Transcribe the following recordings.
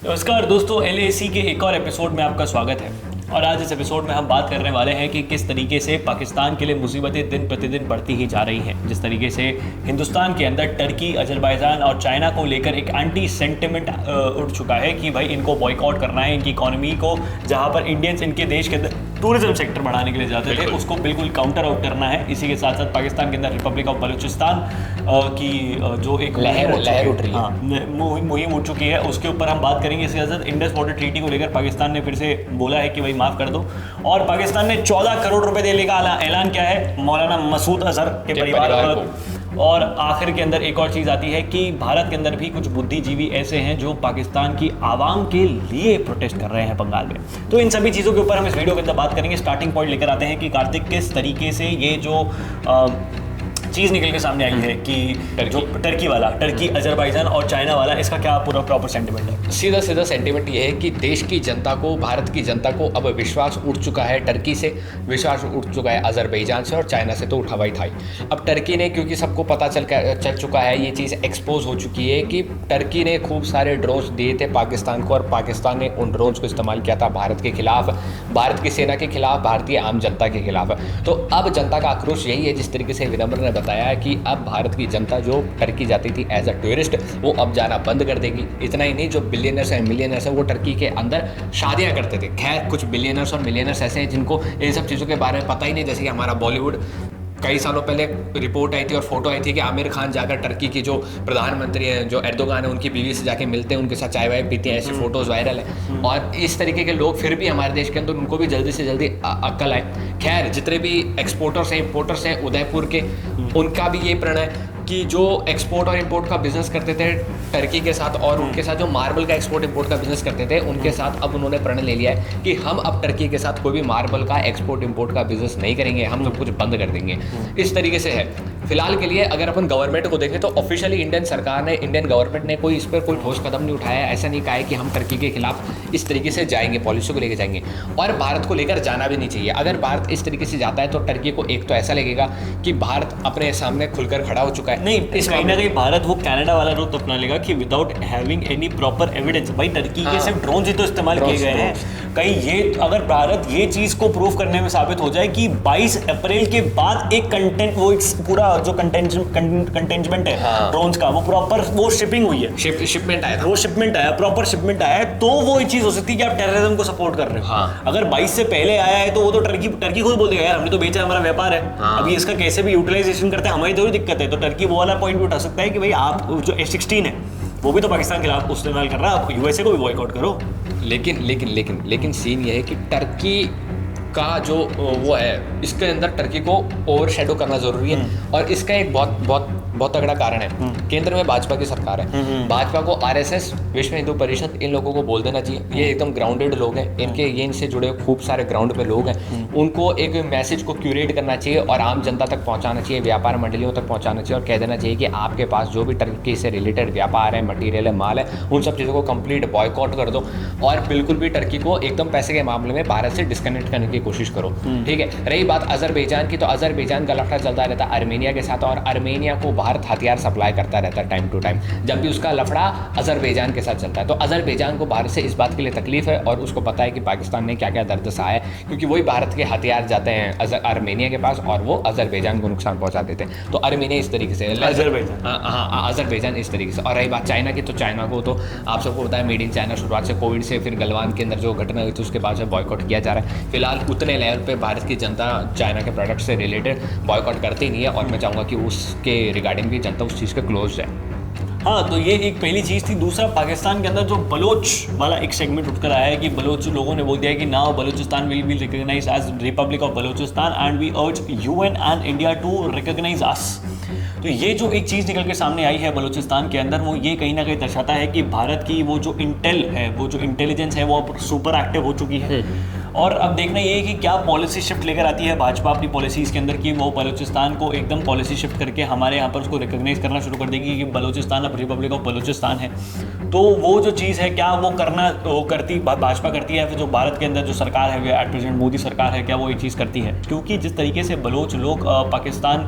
नमस्कार दोस्तों, LAC के एक और एपिसोड में आपका स्वागत है। और आज इस एपिसोड में हम बात करने वाले हैं कि किस तरीके से पाकिस्तान के लिए मुसीबतें दिन प्रतिदिन बढ़ती ही जा रही हैं। जिस तरीके से हिंदुस्तान के अंदर टर्की, अजरबैजान और चाइना को लेकर एक एंटी सेंटिमेंट उठ चुका है कि भाई इनको बॉयकॉट करना है, इनकी इकोनॉमी को, जहां पर इंडियंस इनके देश के अंदर टूरिज्म सेक्टर बढ़ाने के लिए जाते थे, उसको बिल्कुल काउंटर आउट करना है। इसी के साथ साथ पाकिस्तान के अंदर रिपब्लिक ऑफ बलूचिस्तान की जो एक लहर उठ रही है, हाँ मुहिम उठ चुकी है, उसके ऊपर हम बात करेंगे। इसके साथ इंडस वाटर ट्रीटी को लेकर पाकिस्तान ने फिर से बोला है कि भाई माफ़ कर दो, और पाकिस्तान ने 14 करोड़ रुपए देने का ऐलान किया है मौलाना मसूद अजहर के परिवार को। और आखिर के अंदर एक और चीज़ आती है कि भारत के अंदर भी कुछ बुद्धिजीवी ऐसे हैं जो पाकिस्तान की आवाम के लिए प्रोटेस्ट कर रहे हैं बंगाल में। तो इन सभी चीज़ों के ऊपर हम इस वीडियो के अंदर बात करेंगे। स्टार्टिंग पॉइंट लेकर आते हैं कि कार्तिक किस तरीके से ये जो चीज़ निकल के सामने आई है कि जो टर्की, अजरबैजान और चाइना वाला, इसका क्या पूरा प्रॉपर सेंटिमेंट है? सीधा सेंटिमेंट ये है कि देश की जनता को, भारत की जनता को अब विश्वास उठ चुका है टर्की से, विश्वास उठ चुका है अजरबैजान से, और चाइना से तो उठा था ही। अब टर्की ने, क्योंकि सबको पता चल चुका है, ये चीज़ एक्सपोज हो चुकी है कि टर्की ने खूब सारे ड्रोन्स दिए थे पाकिस्तान को, और पाकिस्तान ने उन ड्रोन्स को इस्तेमाल किया था भारत के खिलाफ, भारत की सेना के खिलाफ, भारतीय आम जनता के खिलाफ। तो अब जनता का आक्रोश यही है, जिस तरीके से विनम्र ने बताया है कि अब भारत की जनता जो टर्की जाती थी एज अ टूरिस्ट, वो अब जाना बंद कर देगी। इतना ही नहीं, जो बिलियनर्स हैं, मिलियनर्स हैं, वो टर्की के अंदर शादियां करते थे। खैर, कुछ बिलियनर्स और मिलियनर्स ऐसे हैं जिनको इन सब चीज़ों के बारे में पता ही नहीं। जैसे कि हमारा बॉलीवुड, कई सालों पहले रिपोर्ट आई थी और फोटो आई थी कि आमिर खान जाकर टर्की की जो प्रधानमंत्री हैं, जो एर्दोगान है, उनकी बीवी से जाके मिलते हैं, उनके साथ चाय वाय पीते हैं, ऐसी फोटोज़ वायरल है। और इस तरीके के लोग फिर भी हमारे देश के अंदर, उनको भी जल्दी से जल्दी अक्ल आए। खैर, जितने भी एक्सपोर्टर्स हैं, इम्पोर्टर्स हैं उदयपुर के, उनका भी ये प्रण है कि जो एक्सपोर्ट और इंपोर्ट का बिजनेस करते थे टर्की के साथ, और उनके साथ जो मार्बल का एक्सपोर्ट इंपोर्ट का बिजनेस करते थे, उनके साथ अब उन्होंने प्रण ले लिया है कि हम अब टर्की के साथ कोई भी मार्बल का एक्सपोर्ट इंपोर्ट का बिजनेस नहीं करेंगे, हम सब कुछ बंद कर देंगे। इस तरीके से है फिलहाल के लिए। अगर अपन गवर्नमेंट को देखें तो ऑफिशियली इंडियन सरकार ने, इंडियन गवर्नमेंट ने कोई इस पर कोई ठोस कदम नहीं उठाया है। ऐसा नहीं कहा है कि हम टर्की के खिलाफ इस तरीके से जाएंगे, पॉलिसी को लेकर जाएंगे, और भारत को लेकर जाना भी नहीं चाहिए। अगर भारत इस तरीके से जाता है तो टर्की को एक तो ऐसा लगेगा कि भारत अपने सामने खुलकर खड़ा हो चुका है। नहीं, इस कहीं ना कहीं भारत वो कनाडा वाला रुख अपना लेगा कि without having any proper evidence. भाई टर्की के सिर्फ ड्रोन ही तो इस्तेमाल किए गए हैं। कहीं ये, अगर भारत ये चीज को प्रूव करने में साबित हो जाए कि 22 अप्रैल के बाद एक कंटेंट, वो पूरा जो कंटेंजमेंट है ड्रोन्स का, वो प्रॉपर वो शिपिंग हुई है, शिपमेंट आया था, वो शिपमेंट आया, प्रॉपर शिपमेंट आया है, तो वो एक चीज हो सकती है कि आप टेररिज्म को सपोर्ट कर रहे हो। अगर 22 से पहले आया है तो वो तो टर्की खुद बोल देगा यार हमने तो बेचा, हमारा व्यापार है। अभी इसका कैसे भी यूटिलाइजेशन करते हैं, हमारी थोड़ी दिक्कत है। तो टर्की वो वाला पॉइंट भी उठा सकता है कि भाई आप जो F-16 है वो भी तो पाकिस्तान के खिलाफ इस्तेमाल कर रहा है, आप यूएसए को भी बॉयकॉट करो। लेकिन सीन ये है कि टर्की का जो वो है, इसके अंदर टर्की को ओवरशैडो करना जरूरी है। और इसका एक बहुत तगड़ा कारण है, केंद्र में भाजपा की सरकार है। भाजपा को RSS, विश्व हिंदू परिषद, इन लोगों को बोल देना चाहिए। ये एकदम ग्राउंडेड लोग हैं, इनसे जुड़े खूब सारे ग्राउंड पे लोग हैं। उनको एक मैसेज को क्यूरेट करना चाहिए और आम जनता तक पहुंचाना चाहिए, व्यापार मंडलियों तक पहुंचाना चाहिए, और कह देना चाहिए कि आपके पास जो भी टर्की से रिलेटेड व्यापार है, मटीरियल है, माल है, उन सब चीज़ों को कंप्लीट बॉयकॉट कर दो। और बिल्कुल भी टर्की को एकदम पैसे के मामले में भारत से डिस्कनेक्ट करने की कोशिश करो। ठीक है। रही बात अजरबैजान की, तो अजरबैजान का लफड़ा चलता रहता है आर्मेनिया के साथ, और आर्मेनिया को भारत हथियार सप्लाई करता रहता है टाइम टू टाइम, जब भी उसका लफड़ा अजरबैजान के साथ चलता है। तो अजरबैजान को भारत से इस बात के लिए तकलीफ है, और उसको पता है कि पाकिस्तान ने क्या क्या दर्द सहा है, क्योंकि वही भारत के हथियार जाते हैं आर्मेनिया के पास और वो अजरबैजान को नुकसान पहुंचा देते हैं। तो आर्मेनिया इस तरीके से, अजरबैजान इस तरीके से। और रही बात चाइना की, तो चाइना को तो आप सबको पता है, मेड इन चाइना शुरुआत से, कोविड से फिर गलवान के अंदर जो घटना हुई थी उसके बाद से बॉयकॉट किया जा रहा है। फिलहाल उतने लेवल पे भारत की जनता चाइना के प्रोडक्ट से रिलेटेड बॉयकॉट करती नहीं है, और मैं चाहूँगा कि उसके रिगार्डिंग भी जनता उस चीज़ के क्लोज है। हाँ, तो ये एक पहली चीज़ थी। दूसरा, पाकिस्तान के अंदर जो बलोच वाला एक सेगमेंट उठकर आया है कि बलोच लोगों ने बोल दिया है कि now Balochistan will be recognised as republic of Balochistan and we urge UN and India to recognise us. तो ये जो एक चीज़ निकल के सामने आई है बलूचिस्तान के अंदर, वो ये कहीं ना कहीं दर्शाता है कि भारत की वो जो इंटेल है, वो जो इंटेलिजेंस है, वो अब सुपर एक्टिव हो चुकी है। और अब देखना ये है कि क्या पॉलिसी शिफ्ट लेकर आती है भाजपा अपनी पॉलिसीज़ के अंदर, कि वो बलूचिस्तान को एकदम पॉलिसी शिफ्ट करके हमारे यहाँ पर उसको रिकॉग्नाइज करना शुरू कर देगी कि बलूचिस्तान अब रिपब्लिक ऑफ बलूचिस्तान है। तो वो जो चीज़ है, क्या वो भाजपा करती है, फिर जो भारत के अंदर जो सरकार है, एट प्रेजेंट मोदी सरकार है, क्या वो ये चीज़ करती है? क्योंकि जिस तरीके से बलोच लोग पाकिस्तान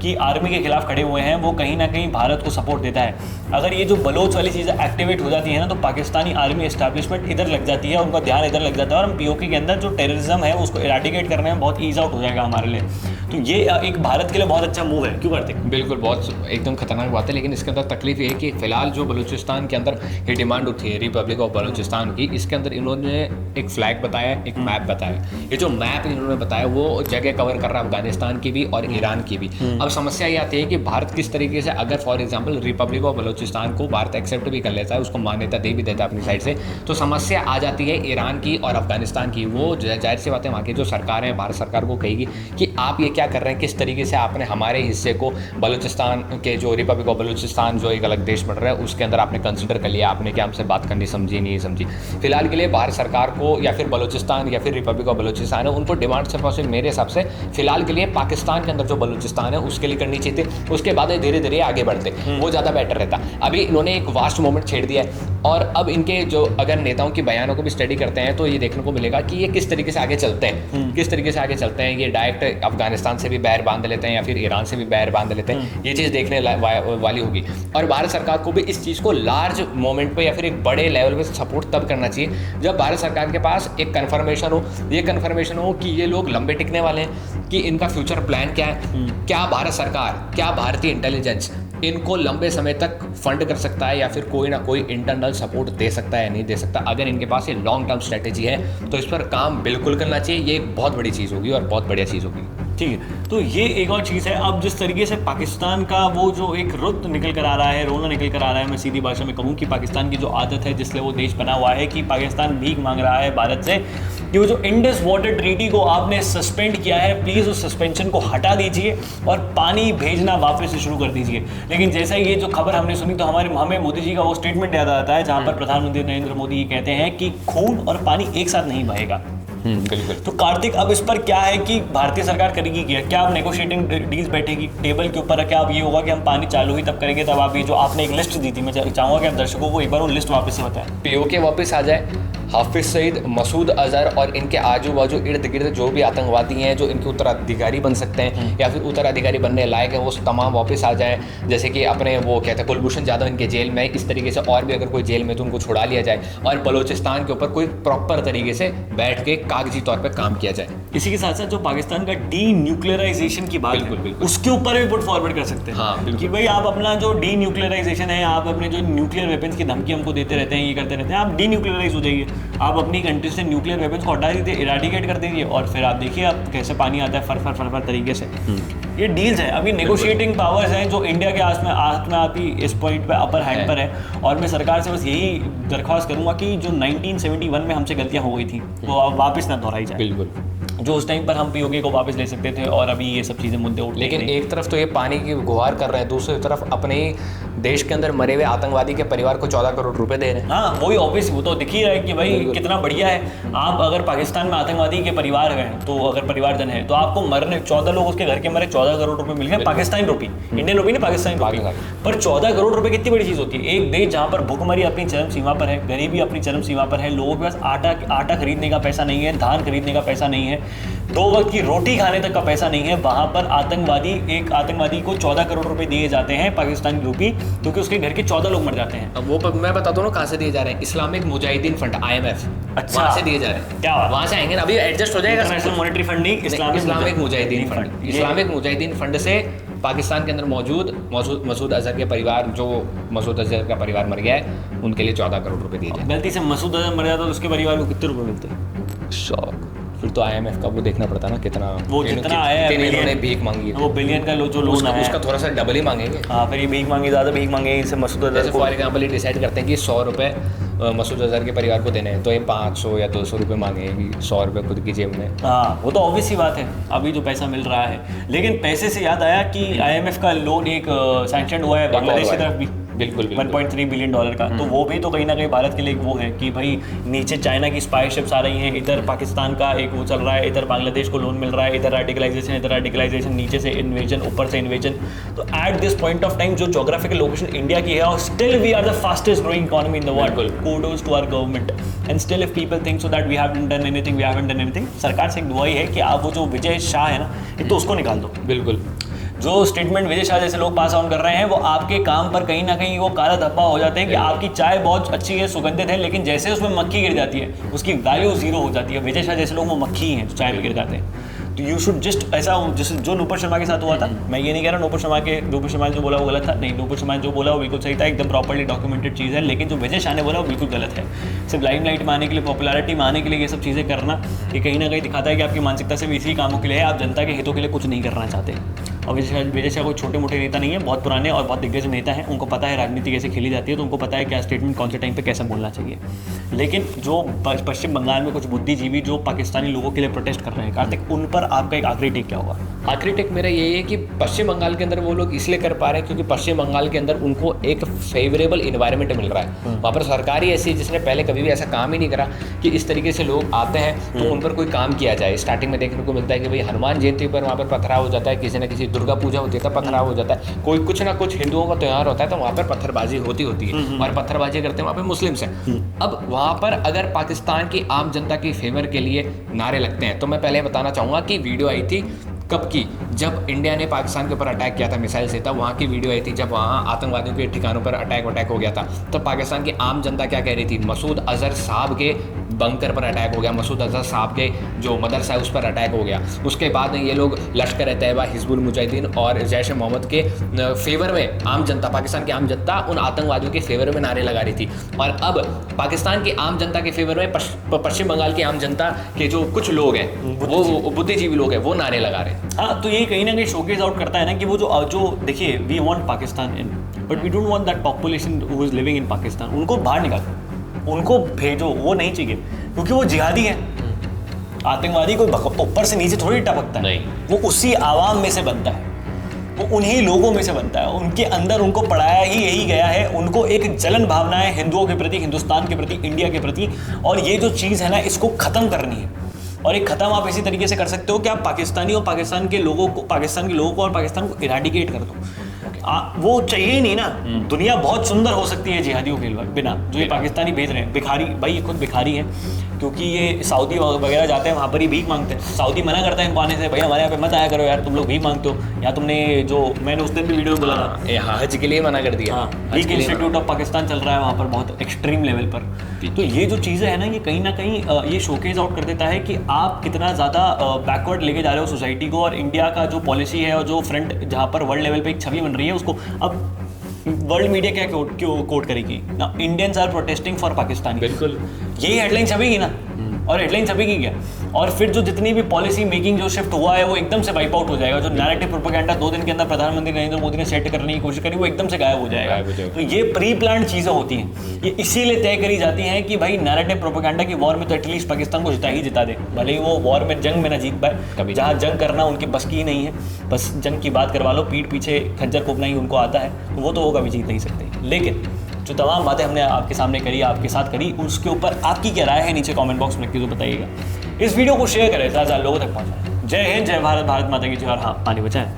की आर्मी के खिलाफ खड़े हुए हैं, वो कहीं ना कहीं भारत को सपोर्ट देता है। अगर ये जो बलोच वाली चीज़ें एक्टिवेट हो जाती है ना, तो पाकिस्तानी आर्मी एस्टैब्लिशमेंट इधर लग जाती है, उनका ध्यान इधर लग जाता है, और हम पीओके के अंदर जो टेररिज्म है उसको इराडिकेट करने में बहुत ईज आउट हो जाएगा हमारे लिए। तो ये एक भारत के लिए बहुत अच्छा मूव है। क्यों करते? बिल्कुल, बहुत एकदम खतरनाक बात है। लेकिन इसके अंदर तकलीफ ये है कि फिलहाल जो बलूचिस्तान के अंदर ये डिमांड उठी है रिपब्लिक ऑफ बलूचिस्तान की, इसके अंदर इन्होंने एक फ्लैग बताया, एक मैप बताया। ये जो मैप इन्होंने बताया वो जगह कवर कर रहा है अफगानिस्तान की भी और ईरान की भी। अब समस्या ये आती है कि भारत किस तरीके से, अगर for example Republic of Balochistan को भारत एक्सेप्ट भी कर लेता है, उसको मान्यता दे भी देता है अपनी साइड से, तो समस्या आ जाती है ईरान की और अफगानिस्तान की। वो जाहिर सी बात है, वहाँ की जो सरकार है भारत सरकार को कहेगी कि आप ये क्या कर रहे हैं, किस तरीके से आपने हमारे हिस्से को बलूचिस्तान के जो रिपब्लिक ऑफ बलूचिस्तान जो एक अलग देश बन रहा है उसके अंदर आपने कंसिडर कर लिया, आपने क्या हमसे बात करनी समझी नहीं समझी। फिलहाल के लिए भारत सरकार को या फिर बलूचिस्तान या फिर रिपब्लिक ऑफ बलूचिस्तान है, उनको डिमांड सिर्फ मेरे हिसाब से फिलहाल के लिए पाकिस्तान के अंदर जो बलूचिस्तान है उसके लिए करनी चाहिए थी। उसके बाद धीरे धीरे आगे बढ़ते, वो ज़्यादा बेटर रहता। अभी इन्होंने एक वास्ट मोमेंट छेड़ दिया है, और अब इनके जो अगर नेताओं की बयानों को भी स्टडी करते हैं तो ये देखने को मिलेगा कि ये किस तरीके से आगे चलते हैं, किस तरीके से आगे चलते हैं। ये डायरेक्ट अफगानिस्तान से भी बैर बांध लेते हैं या फिर ईरान से भी बैर बांध लेते हैं, ये चीज़ देखने वाली होगी। और भारत सरकार को भी इस चीज़ को लार्ज मोमेंट पे या फिर एक बड़े लेवल पे सपोर्ट तब करना चाहिए जब भारत सरकार के पास एक कन्फर्मेशन हो, ये कन्फर्मेशन हो कि ये लोग लंबे टिकने वाले हैं, कि इनका फ्यूचर प्लान क्या है, क्या भारत सरकार, क्या भारतीय इंटेलिजेंस इनको लंबे समय तक फंड कर सकता है या फिर कोई ना कोई इंटरनल सपोर्ट दे सकता है, नहीं दे सकता। अगर इनके पास ये लॉन्ग टर्म स्ट्रेटेजी है तो इस पर काम बिल्कुल करना चाहिए। ये एक बहुत बड़ी चीज़ होगी और बहुत बढ़िया चीज़ होगी। ठीक है, तो ये एक और चीज़ है। अब जिस तरीके से पाकिस्तान का वो जो एक रुत निकल कर आ रहा है, रोना निकल कर आ रहा है, मैं सीधी भाषा में कहूँ कि पाकिस्तान की जो आदत है जिसलिए वो देश बना हुआ है, कि पाकिस्तान भीख मांग रहा है भारत से कि वो जो इंडस वाटर ट्रीटी को आपने सस्पेंड किया है, प्लीज़ उस सस्पेंशन को हटा दीजिए और पानी भेजना वापस से शुरू कर दीजिए। लेकिन जैसा ये जो खबर हमने सुनी तो हमें मोदी जी का वो स्टेटमेंट याद आता है जहाँ पर प्रधानमंत्री नरेंद्र मोदी ये कहते हैं कि खून और पानी एक साथ नहीं बहेगा। बिल्कुल। तो कार्तिक, अब इस पर क्या है कि भारतीय सरकार करेगी क्या? अब नेगोशिएटिंग डील्स बैठेगी टेबल के ऊपर? क्या अब ये होगा कि हम पानी चालू ही तब करेंगे तब आप ये जो आपने एक लिस्ट दी थी, मैं चाहूँगा कि आप दर्शकों को एक बार वो लिस्ट वापस से बताएं। पीओके वापस आ जाए, हाफिज सईद, मसूद अजहर और इनके आजू बाजू इर्द गिर्द जो भी आतंकवादी हैं जो इनके उत्तराधिकारी बन सकते हैं या फिर उत्तराधिकारी बनने लायक हैं, वो तमाम वापस आ जाएं। जैसे कि अपने वो कहते हैं कुलभूषण जाधव इनके जेल में, इस तरीके से और भी अगर कोई जेल में तो उनको छुड़ा लिया जाए और बलूचिस्तान के ऊपर कोई प्रॉपर तरीके से बैठ के कागजी तौर पर काम किया जाए। इसी के साथ साथ जो पाकिस्तान का डी न्यूक्लियराइजेशन की बात है, उसके ऊपर भी पुट फॉरवर्ड कर सकते हैं। हाँ, कि भाई आप अपना जो डी न्यूक्लियराइजेशन है, आप अपने जो न्यूक्लियर वेपन्स की धमकी हमको देते रहते हैं, ये करते रहते हैं, आप डी न्यूक्लियराइज हो जाइए। आप अपनी कंट्री से न्यूक्लियर वेपन्स को हटा दीजिए, इराडिकेट कर दीजिए, और फिर आप देखिए आप कैसे पानी आता है फर तरीके से। ये डील्स है, अभी नेगोशिएटिंग पावर्स हैं जो इंडिया के हाथ में आती इस पॉइंट पे अपर हैंड पर है। और मैं सरकार से बस यही दरख्वास्त करूंगा कि जो 1971 में हमसे गलतियां हो गई थी वो अब वापस ना दोहराई जाए। बिल्कुल, जो उस टाइम पर हम पीओके को वापस ले सकते थे और अभी ये सब चीज़ें मुद्दे उठ। लेकिन एक तरफ तो ये पानी की गुहार कर रहे हैं, दूसरी तरफ अपने देश के अंदर मरे हुए आतंकवादी के परिवार को 14 करोड़ रुपए दे रहे हैं। हाँ, वही ऑब्वियस, वो तो दिख ही रहा है कि भाई कितना बढ़िया है। आप अगर पाकिस्तान में आतंकवादी के परिवार हैं, तो अगर परिवारजन है, तो आपको मरने 14 लोग उसके घर के मरे 14 करोड़ रुपए मिल गए, पाकिस्तानी रुपी, इंडियन रुपी नहीं, पाकिस्तानी रुपी। पर 14 करोड़ रुपए कितनी बड़ी चीज़ होती है। एक देश जहाँ पर भुखमरी अपनी चरम सीमा पर है, गरीबी अपनी चरम सीमा पर है, लोगों के पास आटा खरीदने का पैसा नहीं है, धान खरीदने का पैसा नहीं है, 2 वक्त की रोटी खाने तक का पैसा नहीं है, वहाँ पर एक आतंकवादी को 14 करोड़ रुपए दिए जाते हैं पाकिस्तानी रूपी, क्योंकि उसके घर के 14 लोग मर जाते हैं। अब वो मैं बता दूं ना कहाँ से दिए जा रहे हैं, इस्लामिक मुजाहिदीन फंड IMF, अच्छा, वहाँ से दिए जा रहे हैं। क्या वहाँ से आएंगे ना, अभी एडजस्ट हो जाएगा। इंटरनेशनल मॉनेटरी फंड नहीं, Islamic Mujahideen fund. Islamic Mujahideen fund से पाकिस्तान के अंदर मौजूद मसूद अजहर के परिवार, जो मसूद अजहर का परिवार मर गया है, उनके लिए 14 करोड़ रुपए दिए जाए। गलती से मसूद अजहर मर जाता तो उसके परिवार को कितने रुपए मिलते हैं? फिर तो IMF का वो देखना पड़ता ना, कितना वो जितना आया है, इन्होंने भीख मांगी है, वो बिलियन का जो लोन आया उसका थोड़ा सा डबल ही मांगेंगे। हाँ, फिर ये भीख मांगी, ज़्यादा भीख मांगेंगे इनसे मसूद अजहर को। फॉर एग्जाम्पल ये डिसाइड करते हैं कि 100 रुपये मसूद अजहर के परिवार को देने हैं, तो ये 500 या 200 रुपये मांगेंगे, 100 रुपये खुद की जेब में। हाँ, वो तो ऑब्वियस सी बात है, अभी जो पैसा मिल रहा है। लेकिन पैसे से याद आया कि IMF का लोन एक सैंक्शन हुआ है बांग्लादेश की तरफ भी। बिल्कुल 1.3 बिलियन डॉलर का। तो वो भी तो कहीं ना कहीं भारत के लिए एक वो है कि भाई नीचे चाइना की स्पाई शिप्स आ रही हैं, इधर पाकिस्तान का एक वो चल रहा है, इधर बांग्लादेश को लोन मिल रहा है, इधर रेडिकलाइजेशन, नीचे से इन्वेजन, ऊपर से इन्वेजन। तो at this point of time जो जोग्राफिकल लोकेशन इंडिया की है, और still we are the fastest growing economy in the world, kudos to our government. And still if people think so that we haven't done anything, सरकार से एक दुआ ही है कि आप वो जो विजय शाह है ना, एक तो उसको निकाल दो। बिल्कुल। जो स्टेटमेंट विजय शाह जैसे लोग पास ऑन कर रहे हैं, वो आपके काम पर कहीं ना कहीं वो काला धब्बा हो जाते हैं कि आपकी चाय बहुत अच्छी है, सुगंधित है, लेकिन जैसे उसमें मक्खी गिर जाती है उसकी वैल्यू जीरो हो जाती है। विजय शाह जैसे लोग वो मक्खी हैं जो चाय में गिर जाते हैं। तो यू शुड जस्ट ऐसा जैसे जो नुपुर शर्मा के साथ हुआ था, मैं ये नहीं कह रहा नुपुर शर्मा ने जो बोला वो गलत था, नहीं, नुपुर शर्मा ने जो बोला वो बिल्कुल सही था, एकदम प्रॉपर्ली डॉक्यूमेंटेड चीज़ है। लेकिन जो विजय शाह ने बोला वो बिल्कुल गलत है। सिर्फ लाइमलाइट में आने के लिए, पॉपुलैरिटी में आने के लिए ये सब चीज़ें करना, ये कहीं ना कहीं दिखाता है कि आपकी मानसिकता सिर्फ इसी कामों के लिए है, आप जनता के हितों के लिए कुछ नहीं करना चाहते। और विजय शाह कोई छोटे मोटे नेता नहीं है, बहुत पुराने और बहुत दिग्गज नेता हैं। उनको पता है राजनीति कैसे खेली जाती है, तो उनको पता है क्या स्टेटमेंट कौन से टाइम पे कैसे बोलना चाहिए। लेकिन जो पश्चिम बंगाल में कुछ बुद्धिजीवी जो पाकिस्तानी लोगों के लिए प्रोटेस्ट कर रहे हैं, कार्तिक, उन पर आपका एक आखिरी टेक क्या होगा? आखिरी टेक मेरा यही है कि पश्चिम बंगाल के अंदर वो लोग इसलिए कर पा रहे हैं क्योंकि पश्चिम बंगाल के अंदर उनको एक फेवरेबल इन्वायरमेंट मिल रहा है। वहाँ पर सरकार ही ऐसी है जिसने पहले कभी भी ऐसा काम ही नहीं करा कि इस तरीके से लोग आते हैं तो उन पर कोई काम किया जाए। स्टार्टिंग में देखने को मिलता है कि भाई हनुमान जयंती पर वहाँ पर पथराव हो जाता है, किसी न किसी दुर्गा पूजा होती है पथराव हो जाता है, कोई कुछ ना कुछ हिंदुओं का त्यौहार होता है तो वहाँ पर पत्थरबाजी होती है और पत्थरबाजी करते हैं वहाँ पर मुस्लिम्स हैं। अब वहाँ पर अगर पाकिस्तान की आम जनता की फेवर के लिए नारे लगते हैं, तो मैं पहले बताना चाहूँगा कि वीडियो आई थी कब की, जब इंडिया ने पाकिस्तान के ऊपर अटैक किया था मिसाइल से, तब वहाँ की वीडियो आई थी जब वहाँ आतंकवादियों के ठिकानों पर अटैक हो गया था। तो पाकिस्तान की आम जनता क्या कह रही थी, मसूद अजहर साहब के बंकर पर अटैक हो गया, मसूद अजहर साहब के जो मदरसा है उस पर अटैक हो गया। उसके बाद ये लोग लश्कर तैयबा, हिजबुल मुजाहिदीन और जैश ए मोहम्मद के फेवर में आम जनता, पाकिस्तान की आम जनता उन आतंकवादियों के फेवर में नारे लगा रही थी। और अब पाकिस्तान की आम जनता के फेवर में पश्चिम बंगाल की आम जनता के जो कुछ लोग हैं, वो बुद्धिजीवी लोग हैं, वो नारे लगा रहे हैं। हाँ, तो ये कहीं ना कहीं शोकेस आउट करता है ना कि वो जो देखिए, we want Pakistan in, but we don't want that population who is living in Pakistan. उनको बाहर निकालो, उनको भेजो, वो नहीं चाहिए, क्योंकि वो जिहादी है। आतंकवादी कोई ऊपर से नीचे थोड़ी टपकता है, नहीं, वो उसी आवाम में से बनता है, वो उन्हीं लोगों में से बनता है। उनके अंदर उनको पढ़ाया ही यही गया है, उनको एक जलन भावना है हिंदुओं के प्रति, हिंदुस्तान के प्रति, इंडिया के प्रति। और ये जो चीज़ है ना, इसको ख़त्म करनी है। और एक ख़त्म आप इसी तरीके से कर सकते हो कि आप पाकिस्तानी और पाकिस्तान के लोगों को और पाकिस्तान को इराडिकेट कर दो। वो चाहिए ही नहीं ना। दुनिया बहुत सुंदर हो सकती है जिहादियों के बिना, जो ये पाकिस्तानी भेज रहे हैं। भिखारी, भाई ये खुद भिखारी है, क्योंकि ये सऊदी वगैरह जाते हैं, वहाँ पर ही भीख मांगते हैं। सऊदी मना करता है इनको आने से, भाई हमारे यहाँ पे मत आया करो यार, तुम लोग भीख मांगते हो। या तुमने जो मैंने उस दिन भी वीडियो में बोला था, हज के लिए मना कर दिया। भीख इंस्टीट्यूट ऑफ पाकिस्तान चल रहा है वहाँ पर बहुत एक्सट्रीम लेवल पर। तो ये जो चीज़ें है ना, ये कहीं ना कहीं ये शोकेस आउट कर देता है कि आप कितना ज़्यादा बैकवर्ड लेके जा रहे हो सोसाइटी को। और इंडिया का जो पॉलिसी है और जो फ्रंट जहाँ पर वर्ल्ड लेवल पे एक छवि बन रही है, उसको अब वर्ल्ड मीडिया क्या कोट करेगी ना, Indians are protesting for Pakistan. बिल्कुल, यही हेडलाइन छपेगी ना। और हेडलाइन छपेगी क्या, और फिर जो जितनी भी पॉलिसी मेकिंग जो शिफ्ट हुआ है वो एकदम से वाइप आउट हो जाएगा। जो नैरेटिव प्रोपेगेंडा 2 दिन के अंदर प्रधानमंत्री नरेंद्र मोदी ने सेट करने की कोशिश करी, वो एकदम से गायब हो जाएगा। तो ये प्री प्लान्ड चीज़ें होती हैं, ये इसीलिए तय करी जाती हैं कि भाई नैरेटिव प्रोपेगेंडा की वॉर में तो एटलीस्ट पाकिस्तान को जिता दे, भले ही वो वॉर में जंग में ना जीत पाए। जहाँ जंग करना उनकी बस की ही नहीं है, बस जंग की बात करवा लो, पीठ पीछे खंजर कोपना ही उनको आता है, वो तो वो कभी जीत नहीं सकते। लेकिन जो तमाम बातें हमने आपके सामने करी, आपके साथ करी, उसके ऊपर आपकी क्या राय है नीचे कमेंट बॉक्स में जरूर बताइएगा। इस वीडियो को शेयर करें, ज़्यादा लोगों तक पहुँचाएं। जय हिंद, जय भारत, भारत माता की जय, और हाँ, पानी बचाएं।